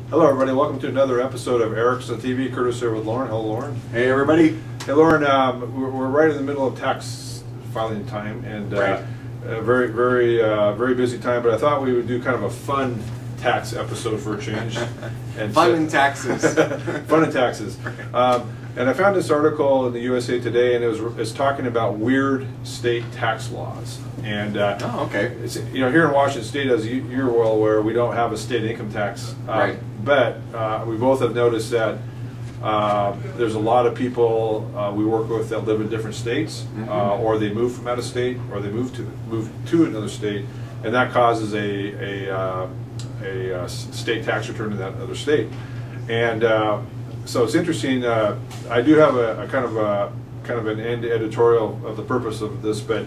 Hello everybody, welcome to another episode of EricksonTV. Curtis here with Lauren. Hello Lauren. Hey everybody. Hey Lauren, we're right in the middle of tax filing time, and right. a very busy time, but I thought we would do kind of a fun tax episode for a change. And fun in taxes. Fun in taxes. And I found this article in the USA Today, and it's talking about weird state tax laws. And oh, okay. It's, here in Washington State, as you're well aware, we don't have a state income tax. Right. But we both have noticed that there's a lot of people we work with that live in different states, or they move from out of state, or they move to another state, and that causes a state tax return in that other state. And so it's interesting. I do have a kind of an end editorial of the purpose of this, but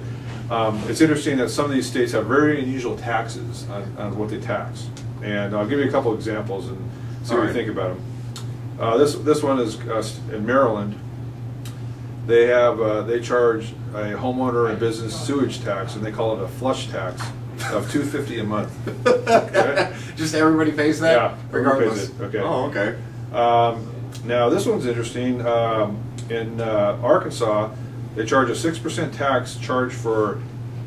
it's interesting that some of these states have very unusual taxes on what they tax. And I'll give you a couple examples and see what you think about them. This one is in Maryland. They charge a homeowner and business sewage tax, and they call it a flush tax of $250 a month. Okay? Just everybody pays that? Yeah, regardless. pays it. Okay. Oh, okay. Now this one's interesting. In Arkansas, they charge a 6% tax charge for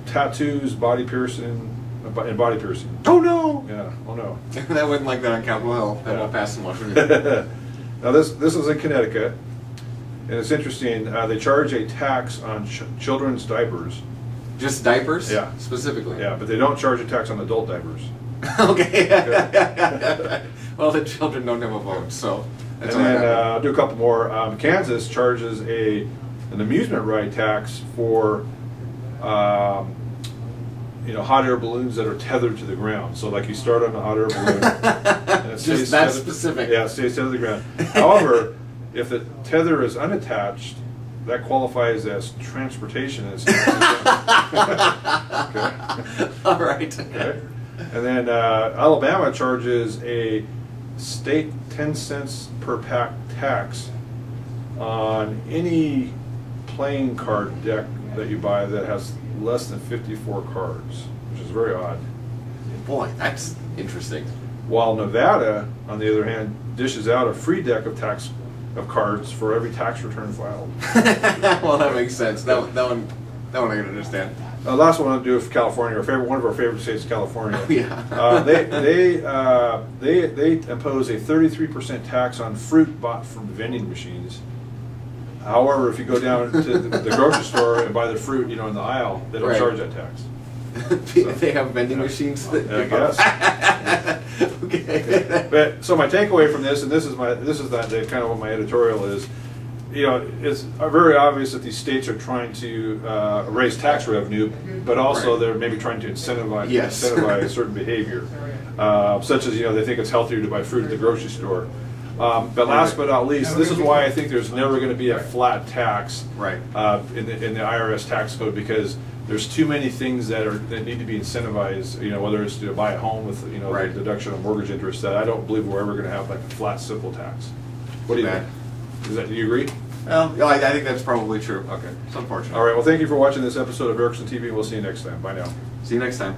tattoos, body piercing, and body piercing. Oh no! Yeah. Oh no. That wasn't like that on Capitol Hill. That won't pass in Washington. Now this is in Connecticut, and it's interesting. They charge a tax on children's diapers. Just diapers? Yeah. Specifically? Yeah, but they don't charge a tax on adult diapers. Okay. Well, the children don't have a vote, so. That's and then I'll do a couple more. Kansas charges an amusement ride tax for hot air balloons that are tethered to the ground. So like you start on a hot air balloon, and it stays that specific. Yeah, it stays tethered to the ground. However, if the tether is unattached, that qualifies as transportation. Okay. All right. Okay. And then Alabama charges a state 10 cents per pack tax on any playing card deck that you buy that has less than 54 cards, which is very odd. Boy, that's interesting. While Nevada, on the other hand, dishes out a free deck of cards for every tax return filed. Well, that makes sense. That one I can understand. Last one I'll do is California. One of our favorite states, California. Oh, yeah. They impose a 33% tax on fruit bought from vending machines. However, if you go down to the grocery store and buy the fruit, in the aisle, they don't charge that tax. So, they have vending machines. I guess. Okay. So my takeaway from this, and this is kind of what my editorial is. It's very obvious that these states are trying to raise tax revenue, but also they're maybe trying to incentivize certain behavior, such as they think it's healthier to buy fruit at the grocery store. But last but not least, this is why I think there's never going to be a flat tax in the IRS tax code, because there's too many things that need to be incentivized. Whether it's to buy a home with the deduction of mortgage interest, that I don't believe we're ever going to have like a flat, simple tax. What do you think? Do you agree? Well, I think that's probably true. Okay, it's unfortunate. All right. Well, thank you for watching this episode of EricksonTV. We'll see you next time. Bye now. See you next time.